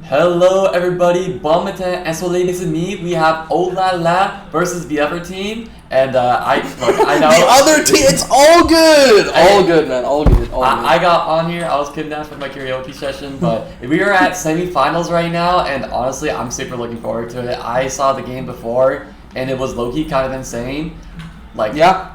Hello everybody, Bomatan, and so ladies and me, we have LANADA versus the other team, and I know the other team. It's all good, man, all good. I got on here. I was kidnapped for my karaoke session, but we are at semifinals right now, and honestly, I'm super looking forward to it. I saw the game before, and it was low-key kind of insane.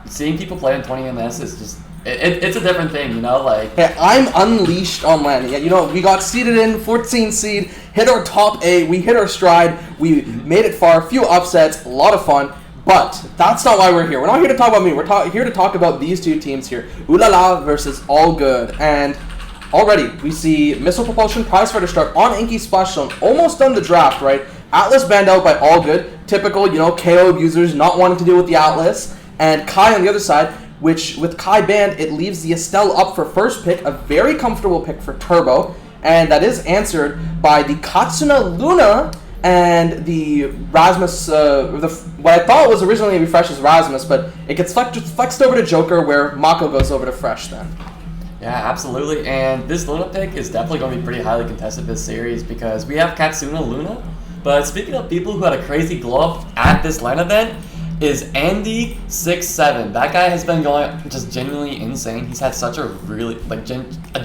Seeing people play in 20 ms is just. It's a different thing, you know, like... Hey, I'm unleashed on LAN. Yeah, you know, we got seeded in, 14 seed, hit our top 8, we hit our stride, we made it far, a few upsets, a lot of fun, but that's not why we're here. We're not here to talk about me, we're here to talk about these two teams here, LANADA versus All Good, and already we see Missile Propulsion Prize Fighter start on Inky Splash Zone, almost done the draft, right? Atlas banned out by All Good, typical, you know, KO abusers not wanting to deal with the Atlas, and Kai on the other side, which with Kai banned, it leaves the Estelle up for first pick, a very comfortable pick for Turbo, and that is answered by the Katsuna Luna and the Rasmus, what I thought was originally going to be Fresh as Rasmus, but it gets flexed over to Joker, where Mako goes over to Fresh then. Yeah, absolutely, and this Luna pick is definitely going to be pretty highly contested this series because we have Katsuna Luna, but speaking of people who had a crazy glow up at this LAN event, is Andy67. That guy has been going just genuinely insane. He's had such a really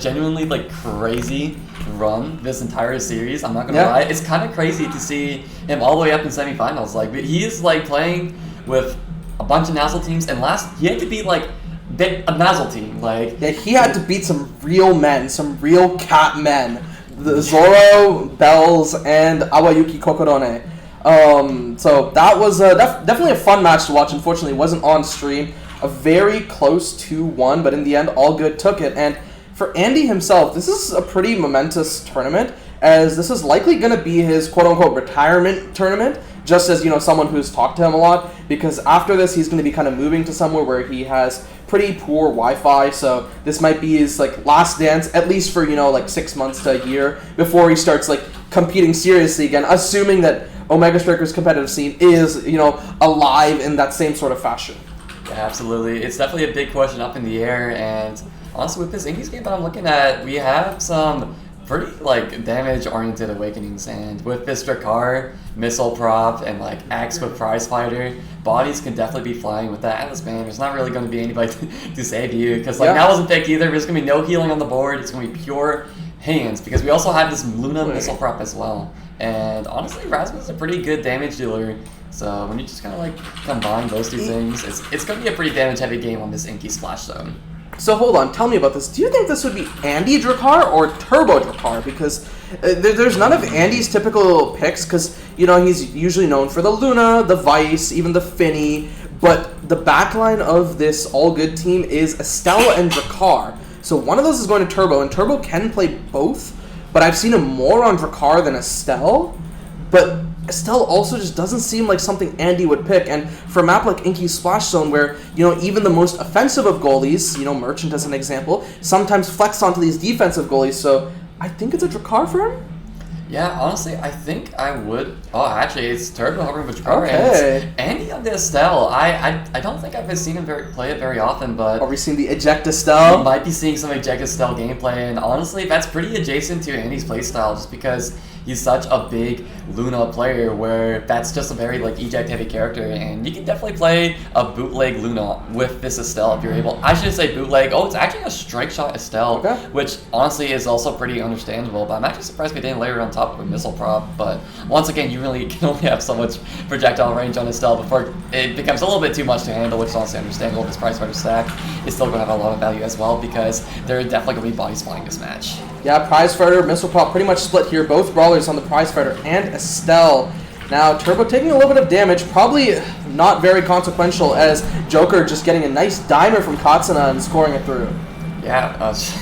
genuinely crazy run this entire series. I'm not gonna lie. It's kind of crazy to see him all the way up in semifinals. Like he is playing with a bunch of Nazzle teams, and he had to beat a Nazzle team. He had to beat some real men, some real cat men. The Zoro, Bells, and Awayuki Kokorone. So that was definitely a fun match to watch. Unfortunately, it wasn't on stream. A very close 2-1, but in the end, All Good took it. And for Andy himself, this is a pretty momentous tournament, as this is likely going to be his quote-unquote retirement tournament, just as, you know, someone who's talked to him a lot, because after this, he's going to be kind of moving to somewhere where he has pretty poor Wi-Fi, so this might be his, last dance, at least for, 6 months to a year, before he starts, competing seriously again, assuming that Omega Striker's competitive scene is, alive in that same sort of fashion. Yeah, absolutely. It's definitely a big question up in the air, and honestly, with this Inky's game that I'm looking at, we have some pretty, damage-oriented awakenings, and with this Drakkar, Missile Prop, and, Axe with Prize Fighter, bodies can definitely be flying with that Atlas Band. There's not really going to be anybody to save you, because, that wasn't picked either. There's going to be no healing on the board. It's going to be pure hands, because we also have this Luna Missile Prop as well. And honestly, Rasmus is a pretty good damage dealer. So when you just kind of combine those two things, it's going to be a pretty damage-heavy game on this Inky Splash Zone. So hold on, tell me about this. Do you think this would be Andy Drakkar or Turbo Drakkar? Because there's none of Andy's typical picks, because, he's usually known for the Luna, the Vice, even the Finny, but the backline of this All Good team is Estelle and Drakkar. So one of those is going to Turbo, and Turbo can play both, but I've seen him more on Drakkar than Estelle, but Estelle also just doesn't seem like something Andy would pick, and for a map like Inky Splash Zone where, even the most offensive of goalies, Merchant as an example, sometimes flex onto these defensive goalies, so I think it's a Drakkar for him? Yeah, honestly, I think I would. Oh, actually, it's Turbo hovering with Drakkar. Okay. And Andy on the Estelle. I don't think I've seen him play it very often, but... Are we seeing the Eject Estelle? We might be seeing some Eject Estelle gameplay, and honestly, that's pretty adjacent to Andy's playstyle, just because he's such a big Luna player where that's just a very eject-heavy character, and you can definitely play a bootleg Luna with this Estelle if you're able. I shouldn't say bootleg. Oh, it's actually a strike shot Estelle, which honestly is also pretty understandable, but I'm actually surprised we didn't layer it on top of a Missile Prop, but once again, you really can only have so much projectile range on Estelle before it becomes a little bit too much to handle, which is honestly understandable. This Prize Fighter stack is still going to have a lot of value as well, because there are definitely going to be bodies flying this match. Yeah, Prize Fighter, Missile Prop pretty much split here. Both brawlers on the Prize Fighter and Estelle. Now, Turbo taking a little bit of damage, probably not very consequential, as Joker just getting a nice dimer from Katsuna and scoring it through. Yeah,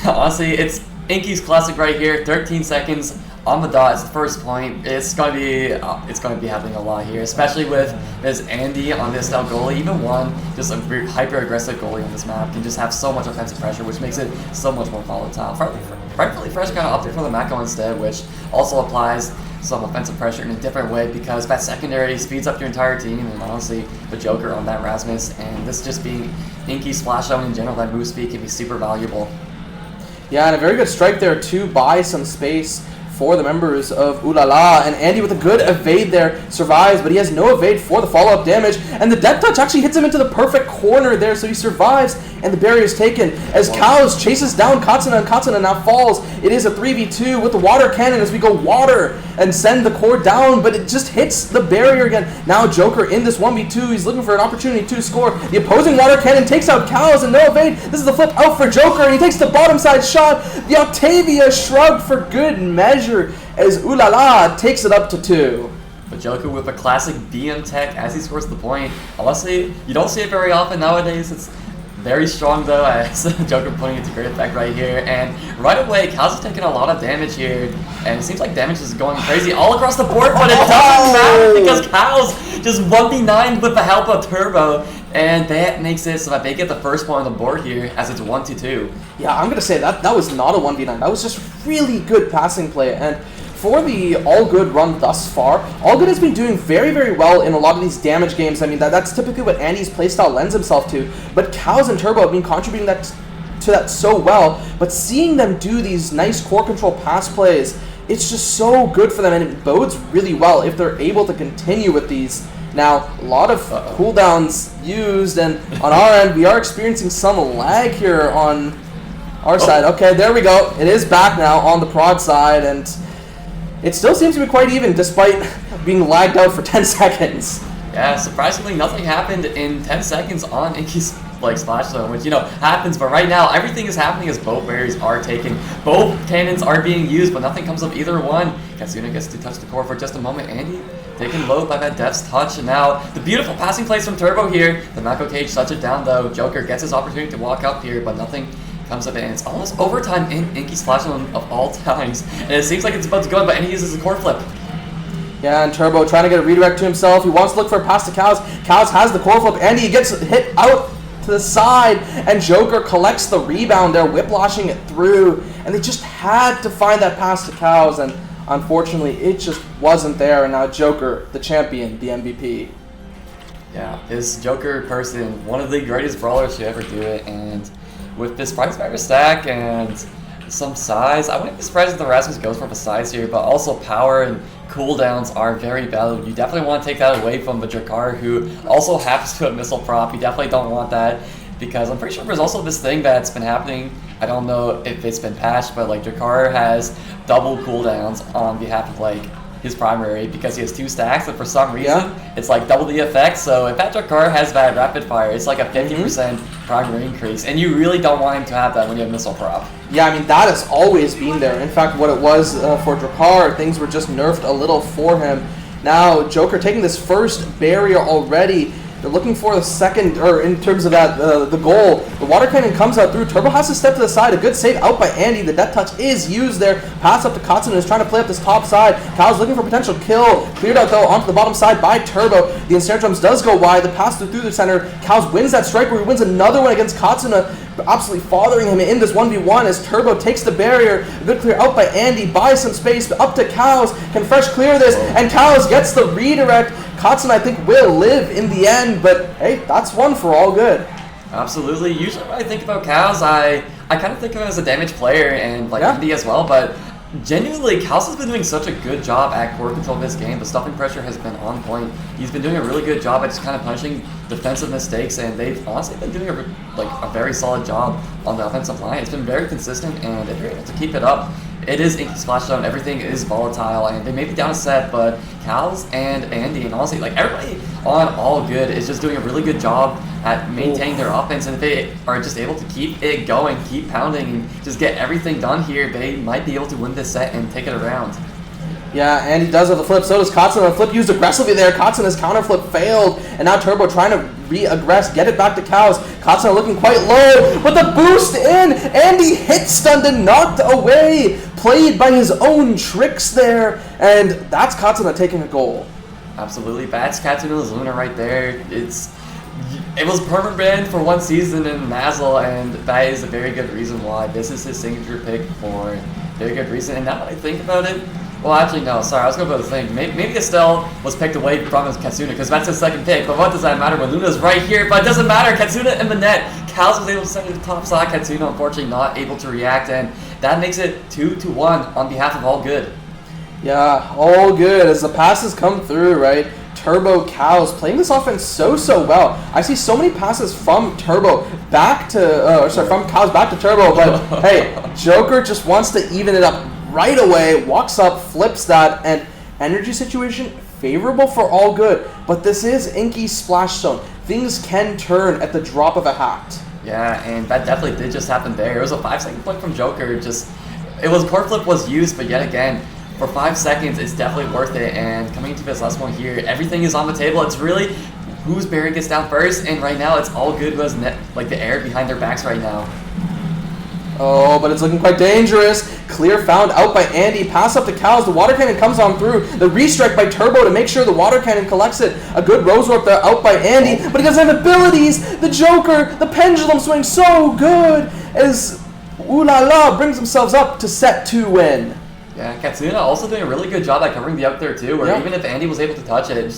honestly, it's Inky's classic right here. 13 seconds on the dot. It's the first point. It's going to be happening a lot here, especially with this Andy on this Estelle goalie. Even one, just a hyper aggressive goalie on this map can just have so much offensive pressure, which makes it so much more volatile. Rightfully Fresh kind of opted for the Mako instead, which also applies some offensive pressure in a different way, because that secondary speeds up your entire team, and honestly, the Joker on that Rasmus, and this just being Inky Splash Zone in general, that move speed can be super valuable. Yeah, and a very good strike there to buy some space for the members of Ooh La La, and Andy with a good evade there survives, but he has no evade for the follow-up damage, and the death touch actually hits him into the perfect corner there, so he survives, and the barrier is taken as Cows chases down Katsuna, and Katsuna now falls. It is a 3v2 with the water cannon as we go water and send the core down, but it just hits the barrier again. Now Joker in this 1v2, he's looking for an opportunity to score. The opposing water cannon takes out Cows and no evade. This is the flip out for Joker, and he takes the bottom side shot. The Octavia shrugged for good measure as Ooh La La takes it up to 2. But Joker with a classic BM tech as he scores the point. Honestly, you don't see it very often nowadays. It's very strong though, as Joker putting it to great effect right here. And right away, Cows is taking a lot of damage here. And it seems like damage is going crazy all across the board, but it doesn't matter because Cows just 1v9 with the help of Turbo. And that makes it so that they get the first point on the board here as it's 1-2. Yeah, I'm going to say that was not a 1v9. That was just really good passing play. And for the All Good run thus far, All Good has been doing very, very well in a lot of these damage games. I mean, that's typically what Andy's playstyle lends himself to. But Cows and Turbo have been contributing to that so well. But seeing them do these nice core control pass plays, it's just so good for them. And it bodes really well if they're able to continue with these. Now, a lot of cooldowns used, and on our end, we are experiencing some lag here on our side. Okay, there we go. It is back now on the prod side, and it still seems to be quite even despite being lagged out for 10 seconds. Yeah, surprisingly, nothing happened in 10 seconds on Inky's splash zone, which, happens, but right now, everything is happening as both barriers are taken. Both cannons are being used, but nothing comes of either one. Katsuna gets to touch the core for just a moment. Andy taken low by that Death's Touch, and now the beautiful passing plays from Turbo here. The Mako Cage shuts it down, though. Joker gets his opportunity to walk up here, but nothing comes of it, and it's almost overtime in Inky's splash zone of all times, and it seems like it's about to go, but Andy uses a core flip. Yeah, and Turbo trying to get a redirect to himself. He wants to look for a pass to Cows. Cows has the core flip. Andy gets hit out to the side, and Joker collects the rebound there, whiplashing it through, and they just had to find that pass to Cows, and unfortunately, it just wasn't there, and now Joker, the champion, the MVP. Yeah, this Joker person, one of the greatest brawlers to ever do it, and with this price driver stack and some size, I wouldn't be surprised if the Rasmus goes for the size here, but also power and cooldowns are very valuable. You definitely want to take that away from the Drakar, who also happens to have missile prop. You definitely don't want that, because I'm pretty sure there's also this thing that's been happening. I don't know if it's been patched, but Drakar has double cooldowns on behalf of his primary because he has 2 stacks, and for some reason it's double the effect. So if that Drakar has that rapid fire, it's like a 50% primary increase, and you really don't want him to have that when you have missile prop. Yeah, I mean, that has always been there. In fact, what it was for Drakar, things were just nerfed a little for him. Now, Joker taking this first barrier already. They're looking for the second, or in terms of that, the goal. The water cannon comes out through. Turbo has to step to the side. A good save out by Andy. The death touch is used there. Pass up to Katsuna, is trying to play up this top side. Cow's looking for potential kill. Cleared out, though, onto the bottom side by Turbo. The ensnare drums does go wide. The pass through the center. Cow's wins that strike where he wins another one against Katsuna, absolutely fathering him in this 1v1 as Turbo takes the barrier. A good clear out by Andy. Buys some space up to Cows. Can Fresh clear this? And Cows gets the redirect. Katsuna, I think, will live in the end, but hey, that's one for All Good. Absolutely. Usually when I think about Cows, I kind of think of him as a damage player and Andy as well, but genuinely, Cows has been doing such a good job at core control of this game. The stuffing pressure has been on point. He's been doing a really good job at just kind of punishing defensive mistakes, and they've honestly been doing a very solid job on the offensive line. It's been very consistent, and if you're able to keep it up, it is Inky Splash Zone. Everything is volatile, and they may be down a set, but Cows and Andy, and honestly, everybody on All Good is just doing a really good job at maintaining their offense, and if they are just able to keep it going, keep pounding, and just get everything done here, they might be able to win this set and take it around. Yeah, and he does have the flip. So does Katsuna. The flip used aggressively there. Katsuna's counter flip failed, and now Turbo trying to re-aggress, get it back to Cows. Katsuna looking quite low, but the boost in. Andy hit stunned and knocked away. Played by his own tricks there, and that's Katsuna taking a goal. Absolutely, that's Katsuna's Luna right there. It was permanent banned for 1 season in Mazel, and that is a very good reason why. This is his signature pick for a very good reason. And now that I think about it, well, actually, no, sorry, I was going to think. Maybe Estelle was picked away from his Katsuna because that's his second pick, but what does that matter when Luna's right here? But it doesn't matter. Katsuna in the net. Cows was able to send it to the top side. Katsuna, unfortunately, not able to react, and that makes it 2-1 on behalf of All Good. Yeah, all good as the passes come through, right? Turbo Cows playing this offense so well. I see so many passes from Turbo back to, from Cows back to Turbo, but hey, Joker just wants to even it up right away, walks up, flips that, and energy situation favorable for all good. But this is Inky's Splash Zone. Things can turn at the drop of a hat. Yeah, and that definitely did just happen there. It was a 5-second point from Joker. It was court flip was used, but yet again, for 5 seconds, it's definitely worth it. And coming into this last one here, everything is on the table. It's really whose barrier gets down first, and right now it's all good who has the air behind their backs right now. Oh, but it's looking quite dangerous. Clear found out by Andy. Pass up to Cows. The water cannon comes on through. The restrike by Turbo to make sure the water cannon collects it. A good rose warp there out by Andy, but he doesn't have abilities. The Joker, the pendulum swing so good as Ooh La La brings themselves up to set 2 win. Yeah, Katsuna also doing a really good job at covering the up there too, where even if Andy was able to touch it,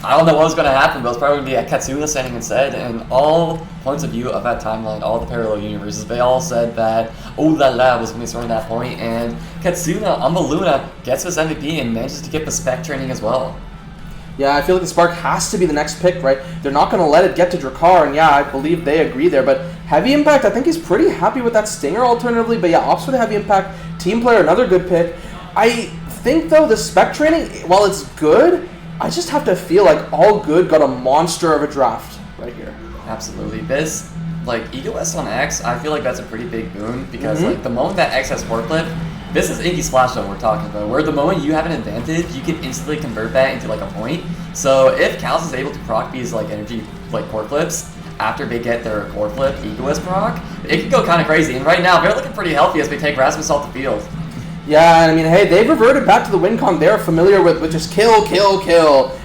I don't know what was going to happen, but it's probably going to be at Katsuna standing instead. And all points of view of that timeline, all the parallel universes, they all said that Ooh La La was going to be scoring that point, and Katsuna on the Luna gets his MVP and manages to get the spec training as well. Yeah, I feel like the Spark has to be the next pick, right? They're not going to let it get to Drakkar, and yeah, I believe they agree there. But Heavy Impact, I think he's pretty happy with that Stinger alternatively. But yeah, opts for the Heavy Impact. Team Player, another good pick. I think, though, the spec training, while it's good, I just have to feel like All Good got a monster of a draft right here. Absolutely. This, Ego S on X, I feel like that's a pretty big boon because, the moment that X has forklift, this is Inky Splash Zone we're talking about, where the moment you have an advantage, you can instantly convert that into a point. So if Cal's is able to proc these energy core flips after they get their core flip Egoist proc, it can go kind of crazy. And right now they're looking pretty healthy as they take Rasmus off the field. Yeah, and I mean, hey, they've reverted back to the win con they're familiar with just kill,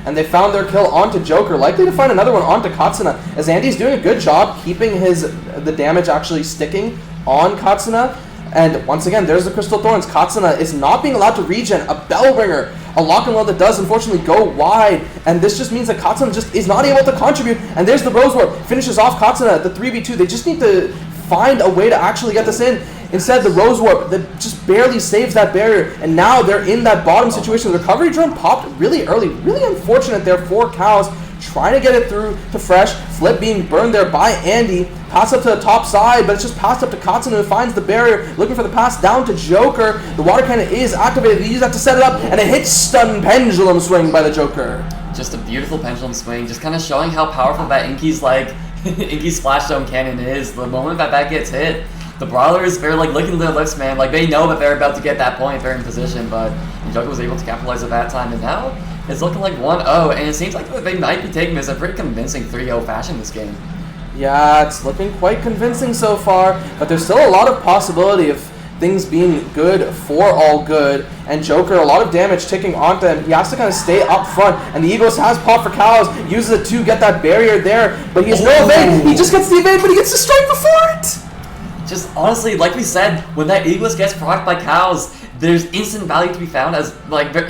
and they found their kill onto Joker, likely to find another one onto Katsuna, as Andy's doing a good job keeping the damage actually sticking on Katsuna. And once again, there's the Crystal Thorns. Katsuna is not being allowed to regen. A Bell Ringer, a lock and load that does unfortunately go wide. And this just means that Katsuna just is not able to contribute. And there's the Rose Warp. Finishes off Katsuna, the 3v2. They just need to find a way to actually get this in. Instead, the Rose Warp that just barely saves that barrier. And now they're in that bottom situation. The recovery drone popped really early. Really unfortunate there for Cows. Trying to get it through to Fresh. Flip being burned there by Andy. Pass up to the top side, but it's just passed up to Katsuna who finds the barrier. Looking for the pass down to Joker. The water cannon is activated. They use that to set it up, and a hit stun pendulum swing by the Joker. Just a beautiful pendulum swing, just kind of showing how powerful that Inky's Inky's Splash Zone cannon is. The moment that gets hit, the Brawlers, they're looking to their lips, man. They know that they're about to get that point, they're in position, but Joker was able to capitalize at that time, and now it's looking like 1-0, and it seems like they might be taking this a pretty convincing 3-0 fashion this game. Yeah, it's looking quite convincing so far, but there's still a lot of possibility of things being good for All Good. And Joker, a lot of damage ticking onto him. He has to kind of stay up front, and the Eagles has popped for Cows, uses it to get that barrier there, but he has no evade. He just gets the evade, but he gets the strike before it! Just honestly, like we said, when that Eagles gets procced by Cows, there's instant value to be found as,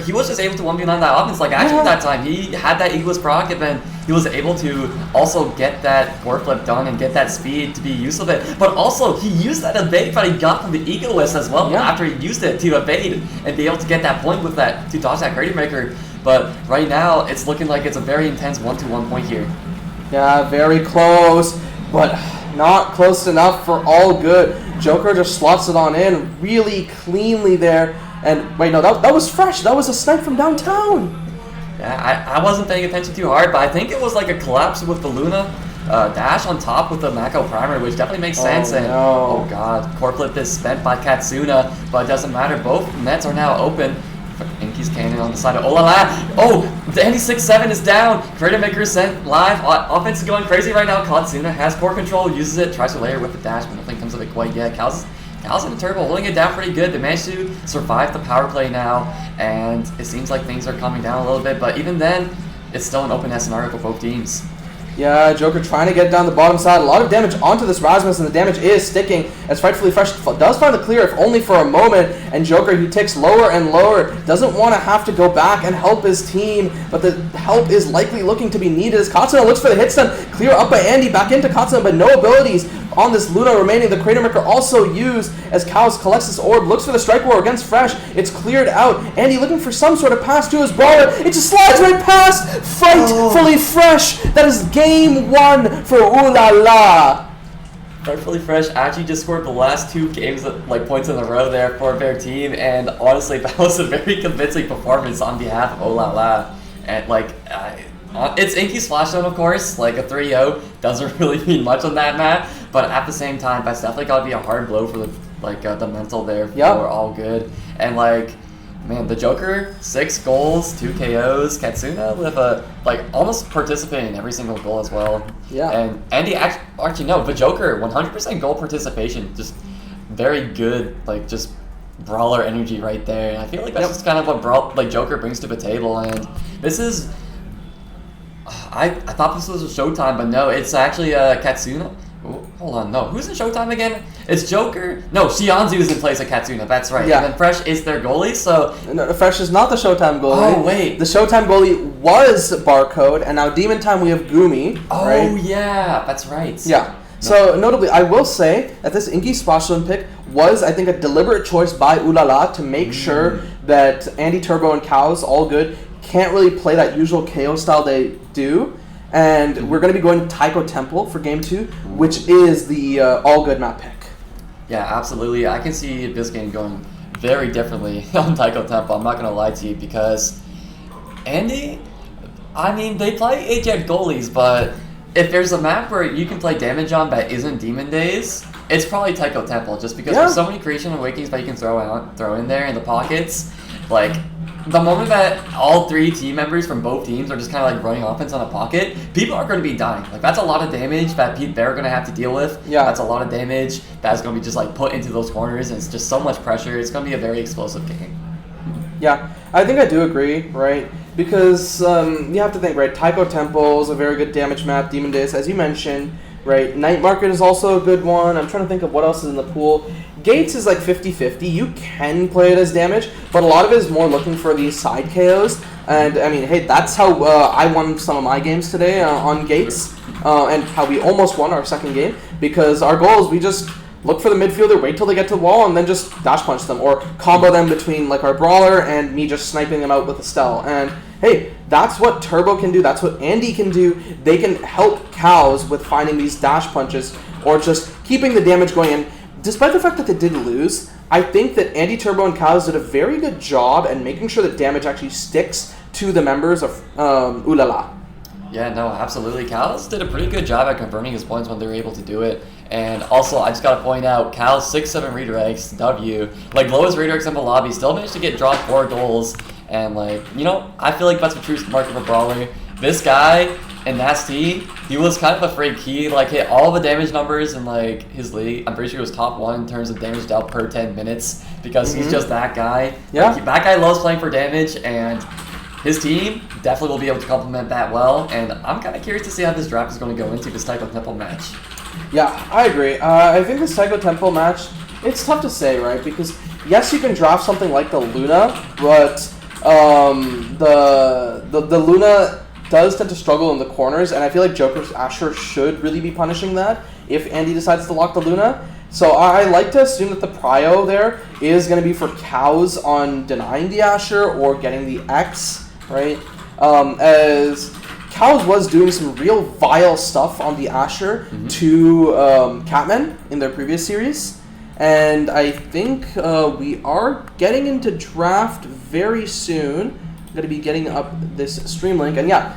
he was just able to 1v9 that offense. Actually, that time, he had that Eagles proc, and then he was able to also get that core flip done and get that speed to be use of it. But also, he used that evade that he got from the Egoist as well after he used it to evade and be able to get that point with that, to dodge that Crater Maker. But right now, it's looking like it's a very intense 1-2-1 point here. Yeah, very close, but not close enough for All Good. Joker just slots it on in really cleanly there. And wait, no, that was Fresh. That was a snipe from downtown. Yeah, I wasn't paying attention too hard, but I think it was a collapse with the Luna dash on top with the Mako Primer, which definitely makes sense. And oh god, core flip is spent by Katsuna, but it doesn't matter. Both nets are now open. Inky's cannon on the side of Olala. Oh, the Andy 6-7 is down. Crater Maker is sent live. Offense is going crazy right now. Katsuna has core control, uses it, tries to layer with the dash, but nothing comes of it quite yet. Cal's in the turbo, holding it down pretty good. They managed to survive the power play now, and it seems like things are calming down a little bit, but even then, it's still an open scenario for both teams. Yeah, Joker trying to get down the bottom side. A lot of damage onto this Rasmus, and the damage is sticking as Frightfully Fresh does find the clear, if only for a moment. And Joker, he ticks lower and lower. Doesn't want to have to go back and help his team, but the help is likely looking to be needed as Katsuna looks for the hit stun. Clear up by Andy, back into Katsuna, but no abilities on this Luna remaining. The Crater Maker also used as Cows collects this orb, looks for the Strike War against Fresh. It's cleared out. Andy looking for some sort of pass to his brawler. It just slides right past. Frightfully Fresh. That is game 1 for Ooh La La. Frightfully Fresh actually just scored the last 2 games, like points in a row there for their team, and honestly, that was a very convincing performance on behalf of Ooh La La. And like, it's Inky Splashdown, of course. Like a 3-0 doesn't really mean much on that map, but at the same time, that's definitely got to be a hard blow for the mental there for All Good. And like, man, the Joker, 6 goals, 2 KOs. Katsuna with almost participating in every single goal as well. Yeah. And Andy actually no, the Joker, 100% goal participation, just very good, like just brawler energy right there. And I feel like that's just kind of what Joker brings to the table. And this is, I thought this was a Showtime, but no, it's actually Katsuna. Ooh, hold on, no. Who's in Showtime again? It's Joker. No, Shianzu is in place of Katsuna. That's right. Yeah. And then Fresh is their goalie, so... No, Fresh is not the Showtime goalie. Oh, wait. The Showtime goalie was Barcode, and now Demon Time we have Gumi. Oh, right? yeah. That's right. Yeah. So, notably, I will say that this Inky Splashdown pick was, I think, a deliberate choice by Ooh La La to make sure that Andy, Turbo, and Cows, All Good, can't really play that usual KO style they do. And we're going to be going to Taiko Temple for Game 2, which is the All Good map pick. Yeah, absolutely. I can see this game going very differently on Taiko Temple. I'm not going to lie to you because Andy, I mean, they play AJ goalies, but if there's a map where you can play damage on that isn't Demon Days, it's probably Taiko Temple just because there's so many creation awakenings that you can throw in there in the pockets. Like, the moment that all 3 team members from both teams are just kind of like running offense on a pocket, people are going to be dying. Like, that's a lot of damage that they're going to have to deal with. Yeah. That's a lot of damage that's going to be just like put into those corners, and it's just so much pressure. It's going to be a very explosive game. Yeah, I think I do agree, right? Because you have to think, right? Taiko Temple is a very good damage map. Demon Days, as you mentioned, right? Night Market is also a good one. I'm trying to think of what else is in the pool. Gates is like 50-50. You can play it as damage, but a lot of it is more looking for these side KOs. And, I mean, hey, that's how I won some of my games today on Gates, and how we almost won our second game, because our goal is we just look for the midfielder, wait till they get to the wall, and then just dash punch them, or combo them between, like, our brawler and me just sniping them out with Estelle. And, hey, that's what Turbo can do. That's what Andy can do. They can help Cows with finding these dash punches, or just keeping the damage going in. Despite the fact that they did lose, I think that Andy, Turbo, and Cows did a very good job at making sure that damage actually sticks to the members of Ooh La La. Yeah, no, absolutely. Cal's did a pretty good job at converting his points when they were able to do it. And also, I just got to point out, Cal's 6-7 redirects, W. Like, lowest redirects in the lobby, still managed to get dropped 4 goals. And, like, you know, I feel like that's the true mark of a brawler. This guy in Nasty, he was kind of a freak. He, like, hit all the damage numbers in, like, his league. I'm pretty sure he was top 1 in terms of damage dealt per 10 minutes because he's just that guy. Yeah. Like, that guy loves playing for damage, and his team definitely will be able to complement that well. And I'm kind of curious to see how this draft is going to go into this Taiko Temple match. Yeah, I agree. I think this Taiko Temple match, it's tough to say, right? Because, yes, you can draft something like the Luna, but the Luna does tend to struggle in the corners, and I feel like Joker's Asher should really be punishing that if Andy decides to lock the Luna. So I like to assume that the prio there is going to be for Cows on denying the Asher or getting the X, right? As Cows was doing some real vile stuff on the Asher to Catman in their previous series. And I think we are getting into draft very soon. I'm going to be getting up this stream link. And yeah,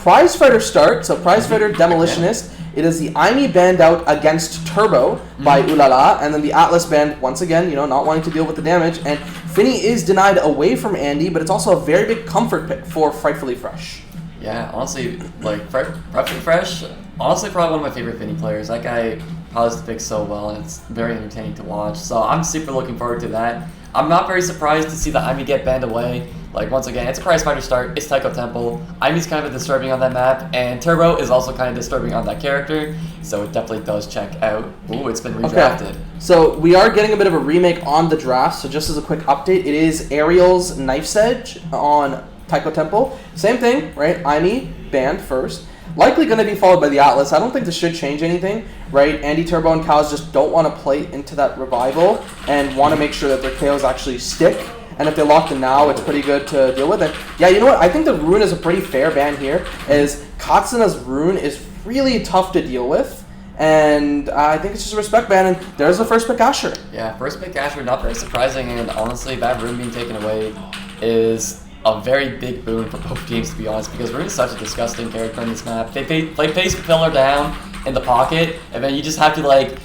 Prize Fighter start. So Prize Fighter Demolitionist. It is the Aimee band out against Turbo by Ooh La La. And then the Atlas band, once again, you know, not wanting to deal with the damage. And Finny is denied away from Andy, but it's also a very big comfort pick for Frightfully Fresh. Yeah, honestly, like, Frightfully Fresh, honestly probably one of my favorite Finny players. That guy pilots the pick so well, and it's very entertaining to watch. So I'm super looking forward to that. I'm not very surprised to see the Aimee get banned away. Like, once again, it's a prize fighter start. It's Taiko Temple. Aimee's kind of disturbing on that map, and Turbo is also kind of disturbing on that character. So it definitely does check out. Ooh, it's been redrafted. Okay. So we are getting a bit of a remake on the draft. So just as a quick update, it is Ariel's Knife's Edge on Taiko Temple. Same thing, right? Aimee banned first. Likely going to be followed by the Atlas. I don't think this should change anything, right? Andy, Turbo, and Cows just don't want to play into that revival and want to make sure that their KOs actually stick. And if they lock the now, it's pretty good to deal with it. Yeah, you know what? I think the Rune is a pretty fair ban here, as Katsuna's Rune is really tough to deal with. And I think it's just a respect ban, and there's the first pick Asher. Yeah, first pick Asher, not very surprising, and honestly, that Rune being taken away is a very big boon for both teams, to be honest, because Rune is such a disgusting character in this map. They place Pillar down in the pocket, and then you just have to, like,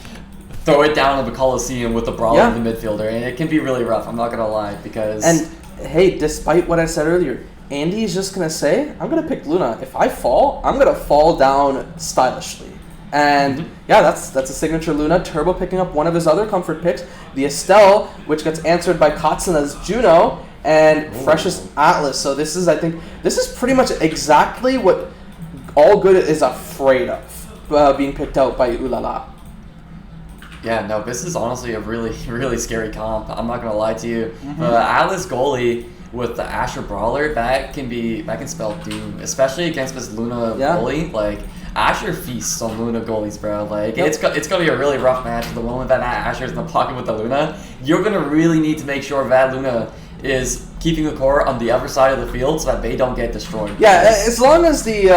throw it down in the Coliseum with the Brawler in the midfielder, and it can be really rough, I'm not going to lie, because... And, hey, despite what I said earlier, Andy is just going to say, I'm going to pick Luna. If I fall, I'm going to fall down stylishly. And yeah, that's a signature Luna. Turbo picking up one of his other comfort picks, the Estelle, which gets answered by Katsuna's Juno, and Fresh's Atlas. So this is, I think, this is pretty much exactly what All Good is afraid of, being picked out by Ulala. Yeah, no, this is honestly a really, really scary comp. I'm not gonna lie to you. Atlas goalie with the Asher Brawler, that can spell doom, especially against this Luna goalie. Like, Asher feasts on Luna goalies, bro. Like, it's gonna be a really rough match. The moment that Asher's in the pocket with the Luna, you're gonna really need to make sure that Luna is keeping the core on the other side of the field so that they don't get destroyed. Yeah, as long as the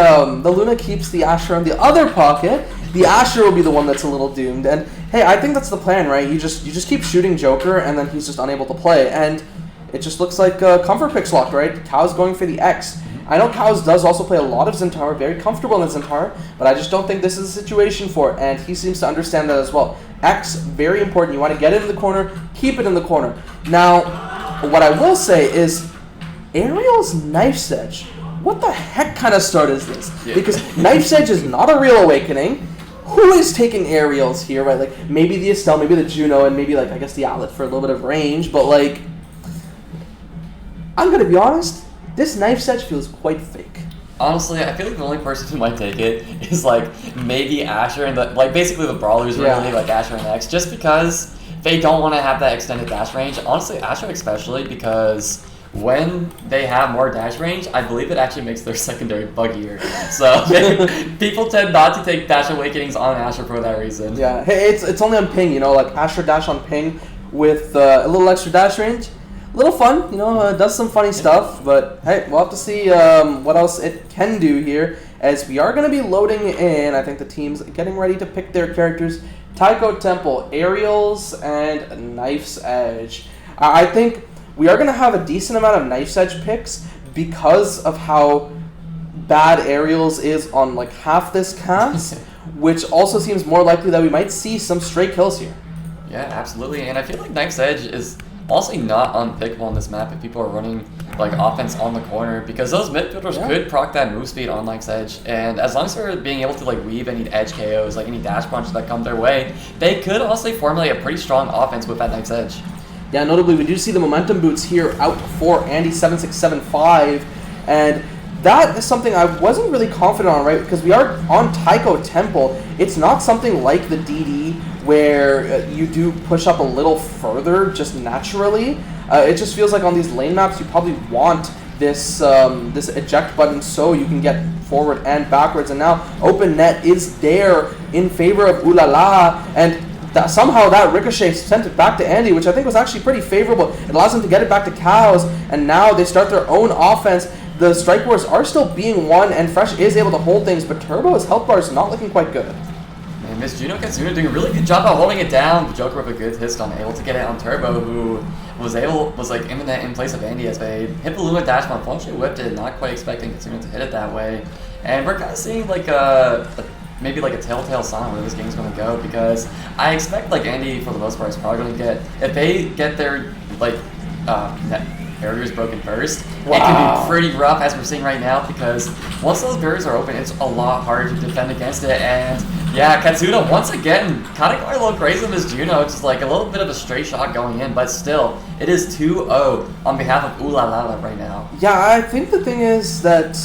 Luna keeps the Asher in the other pocket, the Asher will be the one that's a little doomed. And hey, I think that's the plan, right? You just keep shooting Joker, and then he's just unable to play. And it just looks like comfort picks locked, right? Cows going for the X. I know Cows does also play a lot of Zentara, very comfortable in Zentara, but I just don't think this is a situation for it, and he seems to understand that as well. X, very important. You want to get it in the corner, keep it in the corner. Now, what I will say is, Ariel's Knife's Edge, what the heck kind of start is this? Yeah. Because Knife's Edge is not a real awakening. Who is taking Ariels here, right? Like, maybe the Estelle, maybe the Juno, and maybe, like, I guess the Outlet for a little bit of range, but, like, I'm going to be honest, this Knife's Edge feels quite fake. Honestly, I feel like the only person who might take it is, like, maybe Asher and basically the Brawlers really, like Asher and X, just because they don't want to have that extended dash range. Honestly, Asher especially, because when they have more dash range, I believe it actually makes their secondary buggier. So people tend not to take Dash Awakenings on Asher for that reason. Yeah, hey, it's only on ping, you know, like Asher dash on ping with a little extra dash range. A little fun, you know, does some funny stuff, but hey, we'll have to see what else it can do here, as we are going to be loading in. I think the team's getting ready to pick their characters. Taiko Temple, Aerials, and Knife's Edge. I think we are going to have a decent amount of Knife's Edge picks because of how bad Aerials is on like half this cast, which also seems more likely that we might see some stray kills here. Yeah, absolutely, and I feel like Knife's Edge is also not unpickable on this map if people are running like offense on the corner, because those midfielders could proc that move speed on Knife's Edge, and as long as they're being able to like weave any edge KOs, like any dash punches that come their way, they could also formulate a pretty strong offense with that Knife's Edge. Yeah, notably we do see the momentum boots here out for Andy7675, and that is something I wasn't really confident on, right? Because we are on Taiko Temple. It's not something like the DD where you do push up a little further just naturally. It just feels like on these lane maps you probably want this this eject button so you can get forward and backwards. And now open net is there in favor of Ulala, and somehow that ricochet sent it back to Andy, which I think was actually pretty favorable. It allows them to get it back to Cows, and now they start their own offense. The strike wars are still being won, and Fresh is able to hold things, but Turbo's health bar is not looking quite good. And Miss Juno Katsuna doing a really good job of holding it down. The Joker with a good hit stun, able to get it on Turbo, who was like in the net in place of Andy as they hit the Luna dash bomb. Functionally whipped it, not quite expecting Katsuna to hit it that way. And we're kind of seeing like maybe like a telltale sign where this game's going to go, because I expect like Andy for the most part is probably going to get, if they get their like barriers broken first, it can be pretty rough as we're seeing right now, because once those barriers are open, it's a lot harder to defend against it. And yeah, Katsuna once again kind of going a little crazy with his Juno, just like a little bit of a straight shot going in, but still, it is 2-0 on behalf of Ulala right now. Yeah, I think the thing is that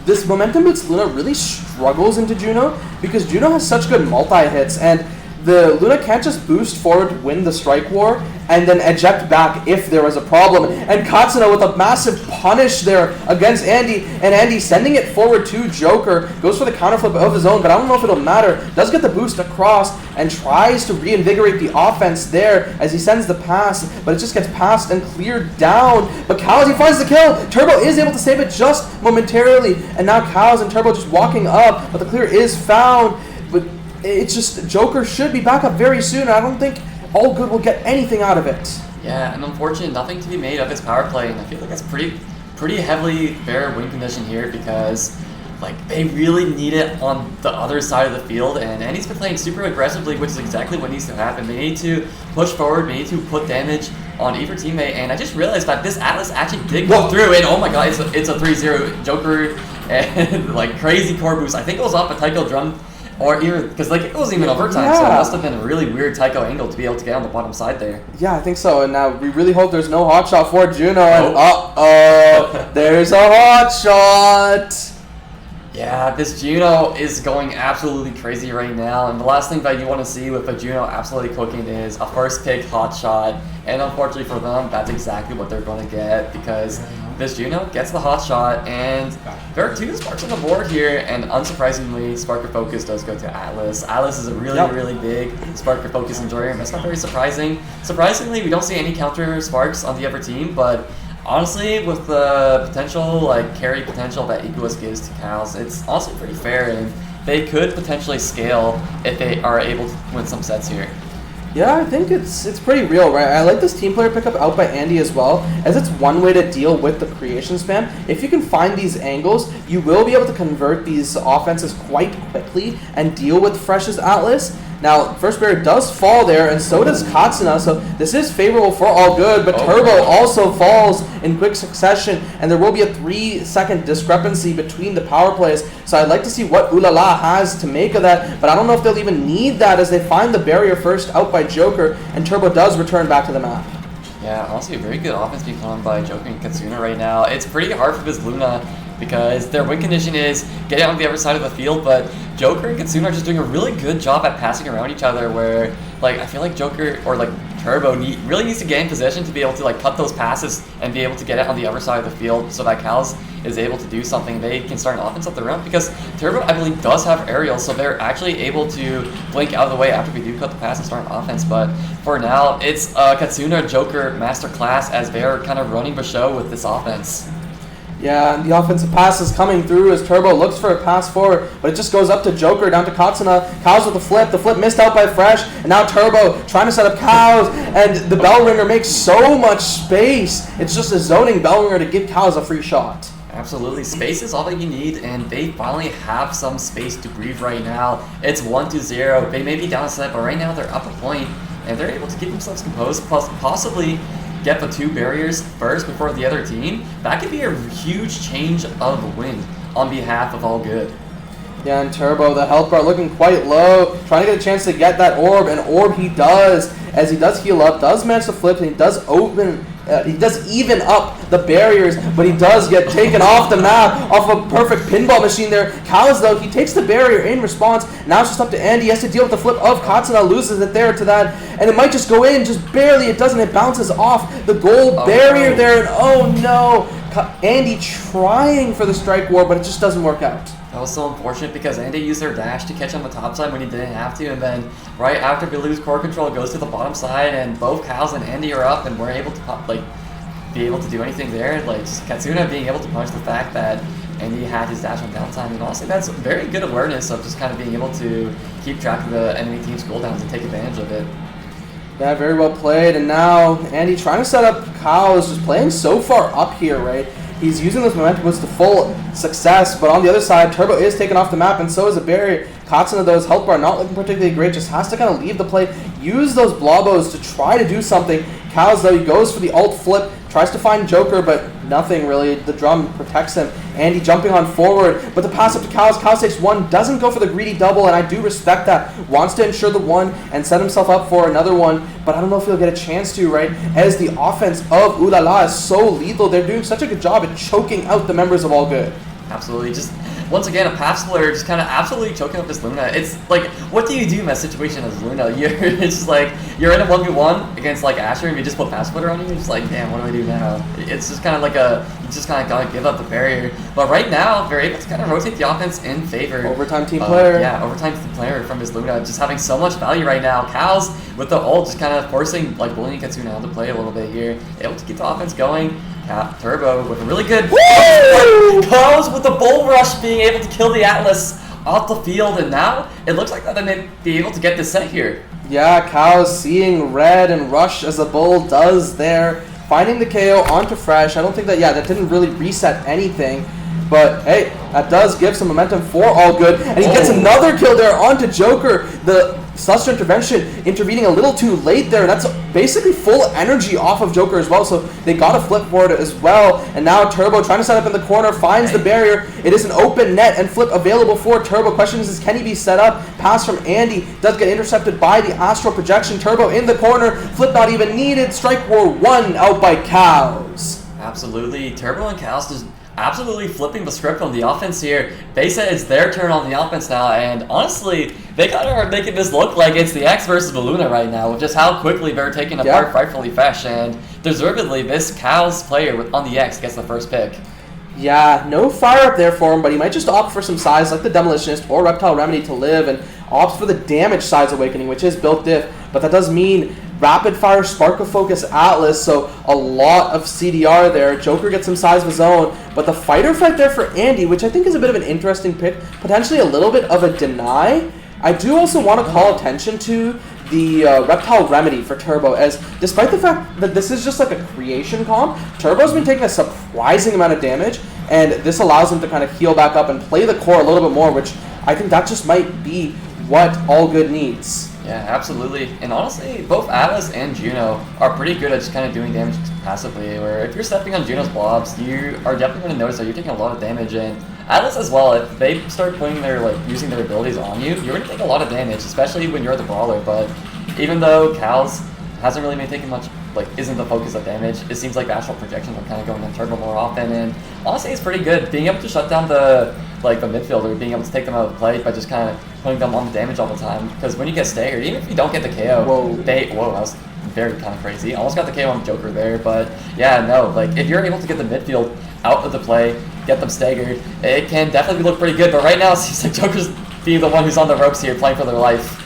this momentum boots Luna really struggles into Juno, because Juno has such good multi-hits, and the Luna can't just boost forward to win the strike war and then eject back if there was a problem. And Katsuna with a massive punish there against Andy, and Andy sending it forward to Joker, goes for the counter flip of his own, but I don't know if it'll matter. Does get the boost across and tries to reinvigorate the offense there as he sends the pass, but it just gets passed and cleared down. But Cows, he finds the kill. Turbo is able to save it just momentarily, and now Cows and Turbo just walking up, but the clear is found. But it's just Joker should be back up very soon. I don't think All Good will get anything out of it. Yeah, and unfortunately, nothing to be made of his power play, and I feel like that's pretty heavily fair win condition here because like they really need it on the other side of the field, and Andy's been playing super aggressively, which is exactly what needs to happen. They need to push forward, they need to put damage on either teammate, and I just realized that this Atlas actually did go through, and oh my god, it's a 3-0 Joker and like crazy core boost. I think it was off a Tycho drum, or even because like it wasn't even overtime, so it must have been a really weird Tycho angle to be able to get on the bottom side there. Yeah, I think so. And now we really hope there's no hot shot for Juno. And there's a hot shot. Yeah, this Juno is going absolutely crazy right now, and the last thing that you want to see with a Juno absolutely cooking is a first pick hot shot, and unfortunately for them, that's exactly what they're going to get because this Juno gets the hot shot, and there are 2 sparks on the board here, and unsurprisingly, Sparker Focus does go to Atlas. Atlas is a really big Sparker Focus enjoyer, and that's not very surprising. Surprisingly, we don't see any counter sparks on the other team, but honestly, with the potential, like, carry potential that Equus gives to Cows, it's also pretty fair, and they could potentially scale if they are able to win some sets here. Yeah, I think it's pretty real, right? I like this team player pickup out by Andy as well, as it's one way to deal with the creation spam. If you can find these angles, you will be able to convert these offenses quite quickly and deal with Fresh's Atlas. Now, first barrier does fall there, and so does Katsuna, so this is favorable for All Good, but Turbo also falls in quick succession, and there will be a 3-second discrepancy between the power plays, so I'd like to see what Ulala has to make of that, but I don't know if they'll even need that as they find the barrier first out by Joker, and Turbo does return back to the map. Yeah, honestly, a very good offense being put on by Joker and Katsuna right now. It's pretty hard for this Luna because their win condition is get out on the other side of the field, but Joker and Katsuna are just doing a really good job at passing around each other where, like, I feel like Joker or, like, Turbo really needs to get in position to be able to, like, cut those passes and be able to get it on the other side of the field so that Cows is able to do something. They can start an offense of their own because Turbo, I believe, does have aerials, so they're actually able to blink out of the way after we do cut the pass and start an offense, but for now, it's Katsuna Joker masterclass as they're kind of running the show with this offense. Yeah, and the offensive pass is coming through as Turbo looks for a pass forward, but it just goes up to Joker, down to Katsuna. Cows with the flip missed out by Fresh, and now Turbo trying to set up Cows, and the bell ringer makes so much space. It's just a zoning bell ringer to give Cows a free shot. Absolutely, space is all that you need, and they finally have some space to breathe right now. It's 1-0. They may be down a set, but right now they're up a point, and they're able to keep themselves composed, plus possibly get the 2 barriers first before the other team. That could be a huge change of wind on behalf of All Good. Yeah, and Turbo, the health bar looking quite low, trying to get a chance to get that orb, and orb he does, as he does heal up, does manage to flip, and he does even up the barriers, but he does get taken off the map off a perfect pinball machine there. Cows, though, he takes the barrier in response. Now it's just up to Andy. He has to deal with the flip of Katsuna, loses it there to that, and it might just go in, just barely. It doesn't. It bounces off the gold barrier there, and oh no. Andy trying for the strike war, but it just doesn't work out. That was so unfortunate because Andy used their dash to catch on the top side when he didn't have to, and then right after we lose core control, it goes to the bottom side, and both Cows and Andy are up, and we're able to be able to do anything there. Like Katsuna being able to punish the fact that Andy had his dash on downtime, and honestly, that's very good awareness of just kind of being able to keep track of the enemy team's cooldowns and take advantage of it. Yeah, very well played, and now Andy trying to set up Cows, just playing so far up here, right? He's using those momentum boosts to full success, but on the other side, Turbo is taken off the map, and so is a barrier. Katsuna, though, his health bar not looking particularly great, just has to kind of leave the play, use those blobos to try to do something. Cows, though, he goes for the ult flip, tries to find Joker, but nothing really. The drum protects him. Andy jumping on forward, but the pass up to Cows. Cows takes 1, doesn't go for the greedy double, and I do respect that. Wants to ensure the 1 and set himself up for another one, but I don't know if he'll get a chance to, right? As the offense of Ulala is so lethal, they're doing such a good job at choking out the members of All Good. Absolutely. Just once again, a path splitter just kind of absolutely choking up his Luna. It's like, what do you do in that situation as Luna? It's just like, you're in a 1v1 against like Asher and you just put path splitter on you. It's like, damn, what do I do now? It's just kind of like you just kind of gotta give up the barrier. But right now, they're able to kind of rotate the offense in favor. Overtime team player. Yeah, overtime team player from his Luna, just having so much value right now. Cows with the ult just kind of forcing like bullying Katsuna out to play a little bit here, able to keep the offense going. Turbo with a really good Cows with the bull rush, being able to kill the Atlas off the field, and now it looks like that they may be able to get this set here. Yeah, Cows seeing red and rush as the bull does there, finding the KO onto Fresh. I don't think that, that didn't really reset anything. But hey, that does give some momentum for All Good, and he gets another kill there onto Joker. The Celestial Intervention intervening a little too late there. That's basically full energy off of Joker as well, so they got a flip for it as well. And now Turbo trying to set up in the corner, finds the barrier. It is an open net and flip available for Turbo. Question is can he be set up? Pass from Andy does get intercepted by the Astral Projection. Turbo in the corner, flip not even needed. Strike War 1 out by Cows. Absolutely, Turbo and Cows just absolutely flipping the script on the offense here. They said it's their turn on the offense now, and honestly, they kind of are making this look like it's the X versus the Luna right now, with just how quickly they're taking apart Frightfully Fresh, and deservedly, this Cows player on the X gets the first pick. Yeah, no fire up there for him, but he might just opt for some size like the Demolitionist or Reptile Remedy to live, and opts for the damage size Awakening, which is built diff, but that does mean rapid fire Spark of Focus Atlas, so a lot of CDR there. Joker gets some size of his own, but the fighter fight there for Andy, which I think is a bit of an interesting pick, potentially a little bit of a deny. I do also want to call attention to the Reptile Remedy for Turbo, as despite the fact that this is just like a creation comp, Turbo's been taking a surprising amount of damage, and this allows him to kind of heal back up and play the core a little bit more, which I think that just might be what All Good needs. Yeah, absolutely. And honestly, both Atlas and Juno are pretty good at just kind of doing damage passively, where if you're stepping on Juno's blobs, you are definitely going to notice that you're taking a lot of damage, and Atlas as well, if they start putting their, using their abilities on you, you're going to take a lot of damage, especially when you're the brawler. But even though Cows hasn't really been taking much, isn't the focus of damage, it seems like Astral Projections are kind of going on Turbo more often, and honestly, it's pretty good. Being able to shut down the midfielder, being able to take them out of play by just kind of putting them on the damage all the time, because when you get staggered, even if you don't get the KO, that was very kind of crazy. Almost got the KO on Joker there, but yeah, no, if you're able to get the midfield out of the play, get them staggered, it can definitely look pretty good, but right now it seems like Joker's being the one who's on the ropes here, playing for their life.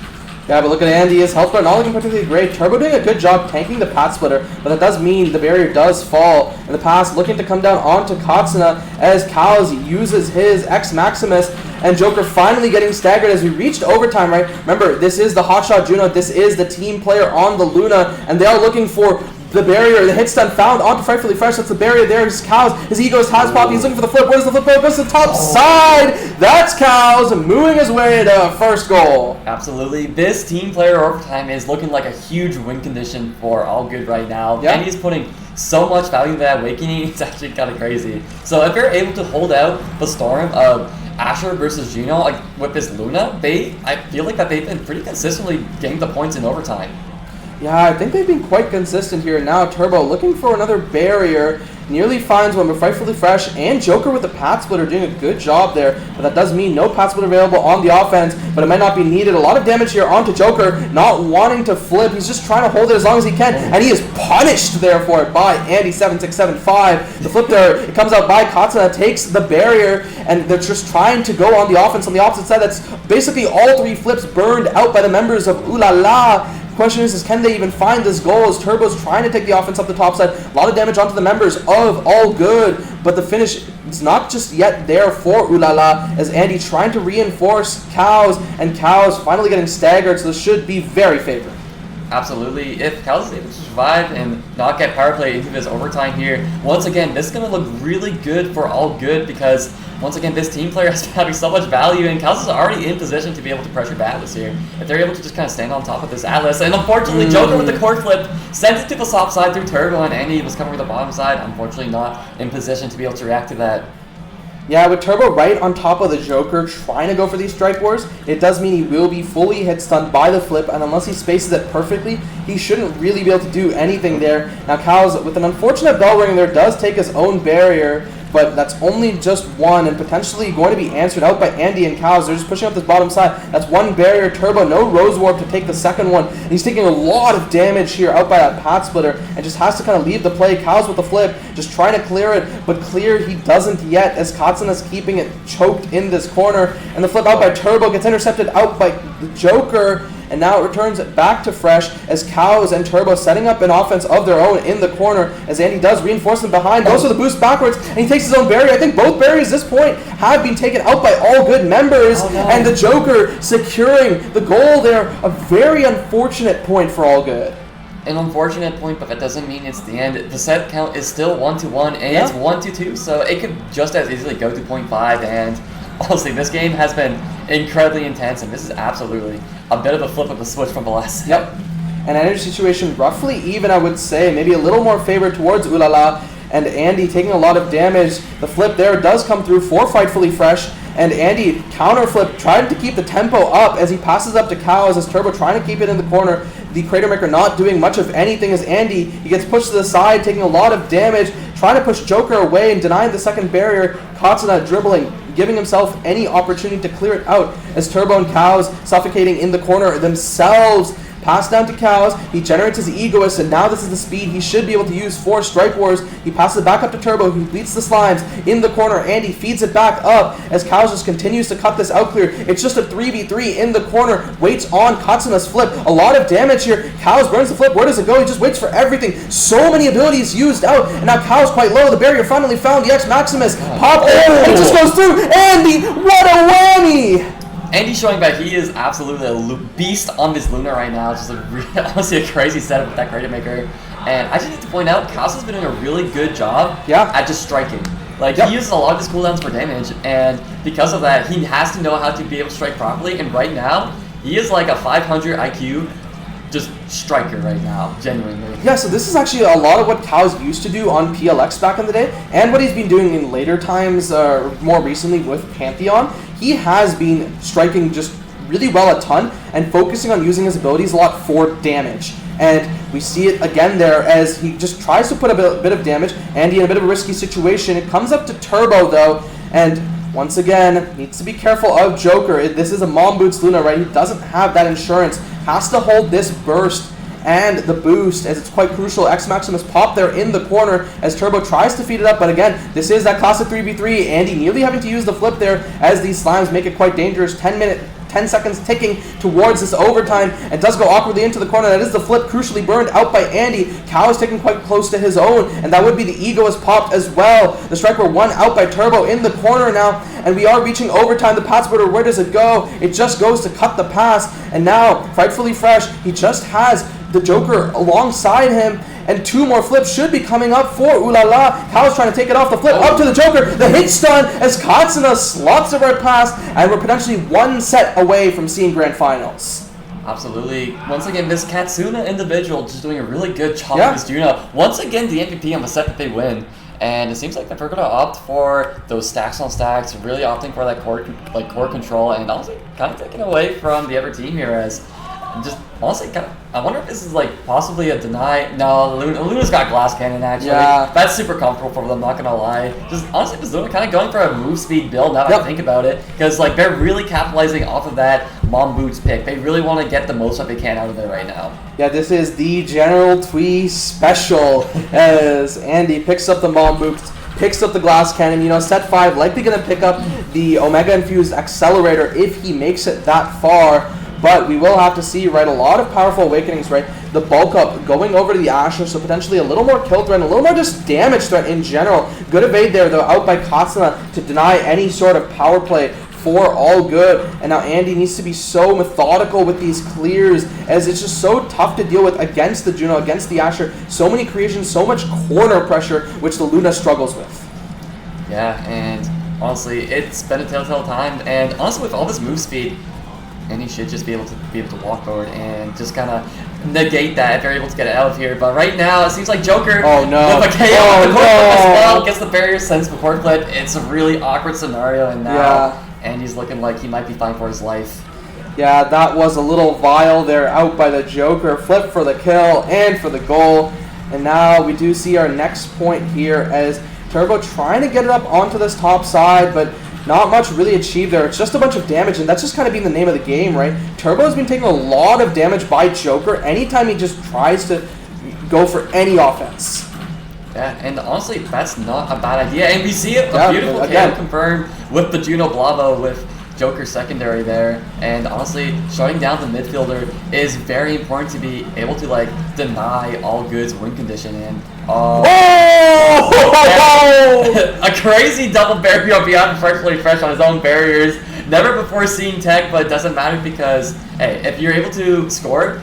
Yeah, but look at Andy, his health bar not looking particularly great. Turbo doing a good job tanking the Path Splitter, but that does mean the barrier does fall. And the pass looking to come down onto Katsuna as Cows uses his X Maximus, and Joker finally getting staggered as we reached overtime, right? Remember, this is the Hotshot Juno, this is the team player on the Luna, and they are looking for the barrier, the hit stun found onto Frightfully Fresh. That's the barrier there. His Cows, his ego is has pop. He's looking for the flip. Where's the flip? Goes to the top side. That's Cows moving his way to first goal. Absolutely. This team player overtime is looking like a huge win condition for All Good right now. And he's putting so much value in that Awakening. It's actually kind of crazy. So if they're able to hold out the storm of Asher versus Juno, with this Luna, I feel like that they've been pretty consistently getting the points in overtime. Yeah, I think they've been quite consistent here. Now Turbo looking for another barrier. Nearly finds one, but Frightfully Fresh and Joker with the Path Splitter doing a good job there. But that does mean no Path Splitter available on the offense, but it might not be needed. A lot of damage here onto Joker, not wanting to flip. He's just trying to hold it as long as he can, and he is punished there for it by Andy7675. The flip there, it comes out by Katsuna, takes the barrier, and they're just trying to go on the offense. On the opposite side, that's basically all three flips burned out by the members of Ooh La La. Question is can they even find this goal as Turbo's trying to take the offense up the top side. A lot of damage onto the members of All Good, but the finish is not just yet there for Ooh La La, as Andy trying to reinforce Cows, and Cows finally getting staggered, so this should be very favored. Absolutely. If Cows is able to survive and not get power play into this overtime here, once again, this is going to look really good for All Good, because once again, this team player has been having so much value, and Cows is already in position to be able to pressure the Atlas here. If they're able to just kind of stand on top of this Atlas, and unfortunately, Joker with the core flip sends it to the top side through Turbo, and Andy was covering the bottom side, unfortunately not in position to be able to react to that. Yeah, with Turbo right on top of the Joker, trying to go for these strike wars, it does mean he will be fully hit stunned by the flip, and unless he spaces it perfectly, he shouldn't really be able to do anything there. Now Cows, with an unfortunate bell ring there, does take his own barrier, but that's only just one and potentially going to be answered out by Andy and Cows. They're just pushing up this bottom side. That's one barrier. Turbo, no Rose Warp to take the second one. And he's taking a lot of damage here out by that Pat Splitter and just has to kind of leave the play. Cows with the flip, just trying to clear it, but clear he doesn't yet as Katsuna's keeping it choked in this corner. And the flip out by Turbo gets intercepted out by the Joker. And now it returns back to Fresh as Cows and Turbo setting up an offense of their own in the corner as Andy does reinforce them behind, goes for the boost backwards, and he takes his own barrier. I think both barriers at this point have been taken out by All Good members, and the Joker securing the goal there. A very unfortunate point for All Good. An unfortunate point, but that doesn't mean it's the end. The set count is still 1-1, and it's 1-2, so it could just as easily go to 0.5, and honestly, this game has been incredibly intense, and this is absolutely a bit of a flip of the switch from the last set. Yep. An energy situation roughly even, I would say. Maybe a little more favored towards Ulala, and Andy taking a lot of damage. The flip there does come through for Frightfully Fresh, and Andy counter flip, trying to keep the tempo up as he passes up to Cows as Turbo trying to keep it in the corner. The Crater Maker not doing much of anything as Andy, he gets pushed to the side, taking a lot of damage, trying to push Joker away and denying the second barrier. Katsuna dribbling, giving himself any opportunity to clear it out as Turbo and Cows suffocating in the corner themselves. Pass down to Cows, he generates his Egoist, and now this is the speed he should be able to use for Strike Wars. He passes it back up to Turbo, who beats the Slimes in the corner. Andy feeds it back up as Cows just continues to cut this out clear. It's just a 3v3 in the corner, waits on Katsuna's flip. A lot of damage here. Cows burns the flip. Where does it go? He just waits for everything. So many abilities used out, and now Cows quite low. The barrier finally found. The X Maximus pop, and it just goes through. Andy, what a whammy! Andy showing back, he is absolutely a beast on this Luna right now. Just honestly a crazy setup with that Crater Maker. And I just need to point out, Kaos has been doing a really good job at just striking. Like, he uses a lot of his cooldowns for damage, and because of that, he has to know how to be able to strike properly. And right now, he is like a 500 IQ just striker right now, genuinely. Yeah, so this is actually a lot of what Cows used to do on PLX back in the day, and what he's been doing in later times, more recently with Pantheon. He has been striking just really well a ton, and focusing on using his abilities a lot for damage. And we see it again there as he just tries to put a bit of damage. Andy in a bit of a risky situation. It comes up to Turbo, though, and once again, needs to be careful of Joker. This is a Mom Boots Luna, right? He doesn't have that insurance. Has to hold this burst and the boost as it's quite crucial. X Maximus pop there in the corner as Turbo tries to feed it up, but again, this is that classic 3v3. Andy nearly having to use the flip there as these Slimes make it quite dangerous. 10 seconds ticking towards this overtime, and does go awkwardly into the corner. That is the flip, crucially burned out by Andy. Cow is taking quite close to his own, and that would be the Egoist popped as well. The Striker one out by Turbo in the corner now, and we are reaching overtime. The Pat Splitter, where does it go? It just goes to cut the pass, and now, Frightfully Fresh, he just has the Joker alongside him, and two more flips should be coming up for Ulala. Cow's trying to take it off the flip, up to the Joker, the hit stun as Katsuna slots it right past, and we're potentially one set away from seeing Grand Finals. Absolutely. Once again, this Katsuna individual just doing a really good job with this Juno. Once again, the MVP on the set that they win. And it seems like that they're going to opt for those stacks on stacks, really opting for that core control, and also kind of taking away from the other team here as just honestly, I wonder if this is like possibly a deny. No, Luna's got glass cannon actually. Yeah. That's super comfortable for them, not gonna lie. Just honestly, this Luna kind of going for a move speed build now that I think about it. Because like they're really capitalizing off of that Mom Boots pick. They really want to get the most that they can out of it right now. Yeah, this is the General Twee special as Andy picks up the Mom Boots. Picks up the glass cannon, set 5, likely going to pick up the Omega Infused Accelerator if he makes it that far. But we will have to see, right, a lot of powerful awakenings, right? The bulk up going over to the Asher, so potentially a little more kill threat, and a little more just damage threat in general. Good evade there, though, out by Katsuna to deny any sort of power play for All Good. And now Andy needs to be so methodical with these clears, as it's just so tough to deal with against the Juno, against the Asher. So many creations, so much corner pressure, which the Luna struggles with. Yeah, and honestly, it's been a telltale time, and honestly, with all this move speed, and he should just be able to walk forward and just kind of negate that if they're able to get it out of here. But right now, it seems like Joker with a KO as well gets the barrier sense before clip. It's a really awkward scenario, and now Andy's looking like he might be fine for his life. Yeah, that was a little vile there out by the Joker. Flip for the kill and for the goal. And now we do see our next point here as Turbo trying to get it up onto this top side, but not much really achieved there. It's just a bunch of damage, and that's just kind of been the name of the game, right? Turbo's been taking a lot of damage by Joker anytime he just tries to go for any offense. Yeah, and honestly, that's not a bad idea. And we see it, a beautiful again KO confirmed with the Juno Blavo with Joker secondary there. And honestly, shutting down the midfielder is very important to be able to like deny all good's win condition. And a crazy double barrier up beyond freshly fresh on his own barriers. Never before seen tech, but it doesn't matter because hey, if you're able to score,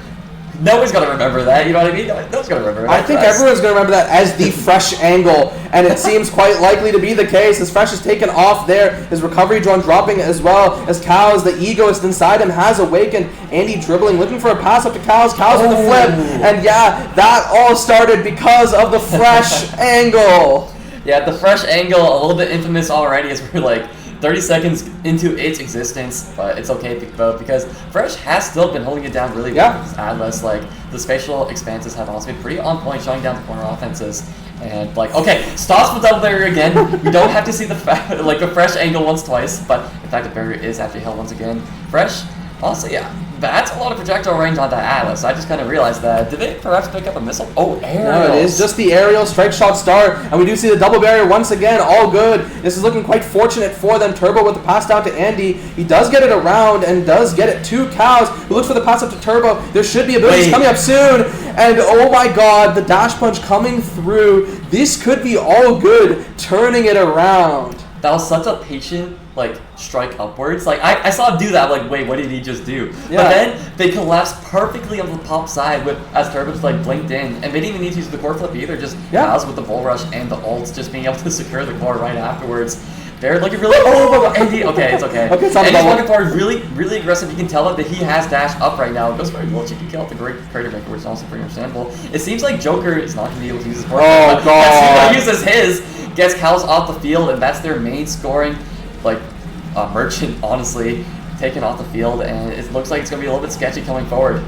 nobody's gonna remember that, you know what I mean? Nobody's gonna remember that. I think everyone's gonna remember that as the fresh angle, and it seems quite likely to be the case as Fresh is taken off there, his recovery drone dropping as well, as Cows, the egoist inside him, has awakened. Andy dribbling, looking for a pass up to Cows, Cows with the flip, and yeah, that all started because of the fresh angle. Yeah, the fresh angle, a little bit infamous already as we're like 30 seconds into its existence, but it's okay because Fresh has still been holding it down really well with his Atlas. Like, the spatial expanses have also been pretty on point, shutting down the corner offenses. And, like, okay, stops with double barrier again. We don't have to see the Fresh angle once, twice, but in fact, the barrier is actually held once again. Fresh, honestly, yeah, that's a lot of projectile range on that Atlas. I just kind of realized that. Did they perhaps pick up a missile? Oh, aerials. No, it is just the aerial strike shot start, and we do see the double barrier once again, all good. This is looking quite fortunate for them. Turbo with the pass down to Andy. He does get it around and does get it to Cows, who looks for the pass up to Turbo. There should be abilities coming up soon, and oh my god, the dash punch coming through. This could be all good, turning it around. That was such a patient, like, strike upwards. Like, I saw him do that, like, wait, what did he just do? Yeah. But then they collapsed perfectly on the pop side with as Turbo just, like, blinked in. And they didn't even need to use the core flip either, just Cows with the bull rush and the ults, just being able to secure the core right afterwards. They're looking really, Andy, okay, it's okay. Okay, it's Andy's walking forward, really, really aggressive. You can tell that he has dash up right now. It goes for a little cheeky kill at the great crater maker, which is also pretty understandable. It seems like Joker is not going to be able to use his core flip, but as he uses his, gets Cows off the field, and that's their main scoring, like, merchant, honestly, taken off the field, and it looks like it's going to be a little bit sketchy coming forward.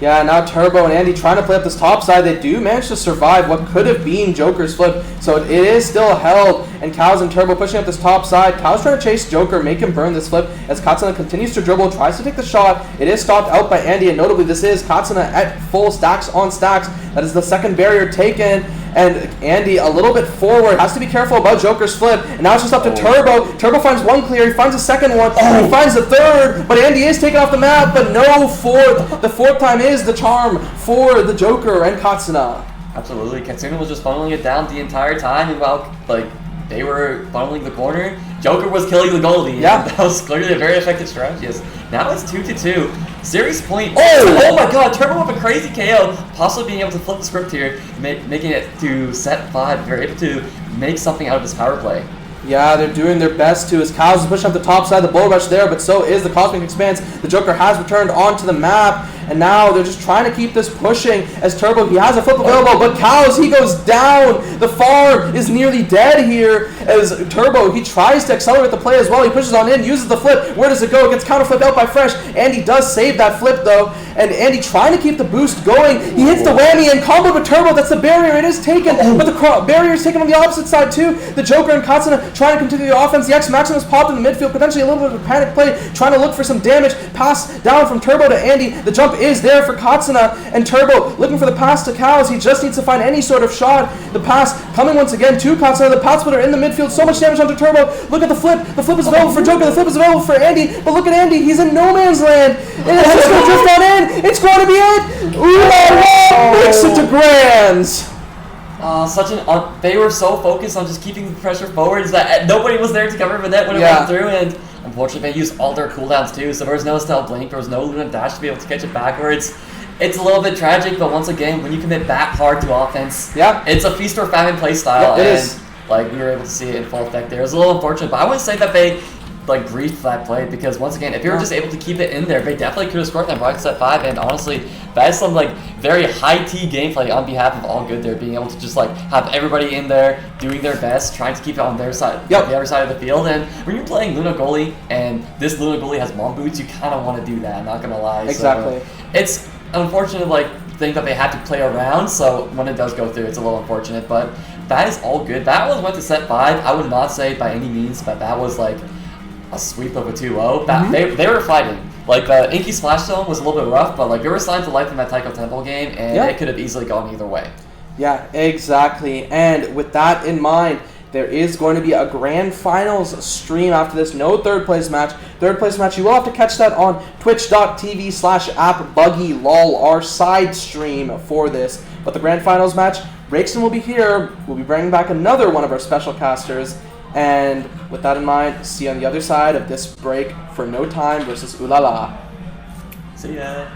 Yeah, now Turbo and Andy trying to play up this top side. They do manage to survive what could have been Joker's flip, so it is still held, and Cows and Turbo pushing up this top side. Cows trying to chase Joker, make him burn this flip, as Katsuna continues to dribble, tries to take the shot. It is stopped out by Andy, and notably this is Katsuna at full stacks on stacks. That is the second barrier taken, and Andy a little bit forward, has to be careful about Joker's flip, and now it's just up to Turbo. Turbo finds one clear, he finds a second one, he finds the third, but Andy is taken off the map, but no fourth. The fourth time is the charm for the Joker and Katsuna. Absolutely, Katsuna was just funneling it down the entire time, and while, like, they were funneling the corner, Joker was killing the goalie. Yeah. That was clearly a very effective strategy. Now it's 2-2. Series point. Oh my god, Turbo with a crazy KO, possibly being able to flip the script here, making it to set 5. They're able to make something out of this power play. Yeah, they're doing their best to. As Cows is pushing up the top side, the bull rush there, but so is the Cosmic Expanse. The Joker has returned onto the map, and now they're just trying to keep this pushing. As Turbo, he has a flip available, but Cows, he goes down. The farm is nearly dead here. As Turbo, he tries to accelerate the play as well. He pushes on in, uses the flip. Where does it go? It gets counter flipped out by Fresh. Andy does save that flip though, and Andy trying to keep the boost going. He hits the whammy and combo with Turbo. That's the barrier. It is taken, but the barrier is taken on the opposite side too. The Joker and Katsuna trying to continue the offense. The X Maximus popped in the midfield, potentially a little bit of a panic play, trying to look for some damage. Pass down from Turbo to Andy. The jump is there for Katsuna, and Turbo looking for the pass to Cows. He just needs to find any sort of shot. The pass coming once again to Katsuna. The pass splitter in the midfield. So much damage onto Turbo. Look at the flip. The flip is available for Joker. The flip is available for Andy. But look at Andy. He's in no man's land. And it's just going to drift on in. It's going to be it. Ooh, makes it to Grands. They were so focused on just keeping the pressure forwards that nobody was there to cover the net when it went through, and unfortunately they used all their cooldowns too, so there was no stealth blink, there was no Luna dash to be able to catch it backwards. It's a little bit tragic, but once again, when you commit that hard to offense, it's a feast or famine play style, and like we were able to see it in full effect there. It was a little unfortunate, but I wouldn't say that they like griefed that play, because once again, if you were just able to keep it in there, they definitely could have scored that by set 5, and honestly, that is some like very high T gameplay on behalf of All Good there, being able to just like have everybody in there doing their best, trying to keep it on their side, the other side of the field. And when you're playing Luna goalie and this Luna goalie has mom boots, you kind of want to do that, I'm not gonna lie. Exactly. So, it's unfortunate like thing that they had to play around, so when it does go through, it's a little unfortunate, but that is all good. That was went to set 5. I would not say by any means that was like a sweep of a 2-0. That they were fighting. Like the Inky Splash Zone was a little bit rough, but like there were signs of life in that Taiko Temple game, and it could have easily gone either way. Yeah, exactly. And with that in mind, there is going to be a grand finals stream after this. No third place match. Third place match, you will have to catch that on twitch.tv/appbuggylol, our side stream for this. But the grand finals match, Breakson will be here. We'll be bringing back another one of our special casters. And with that in mind, see you on the other side of this break for No Time versus Ulala. See ya.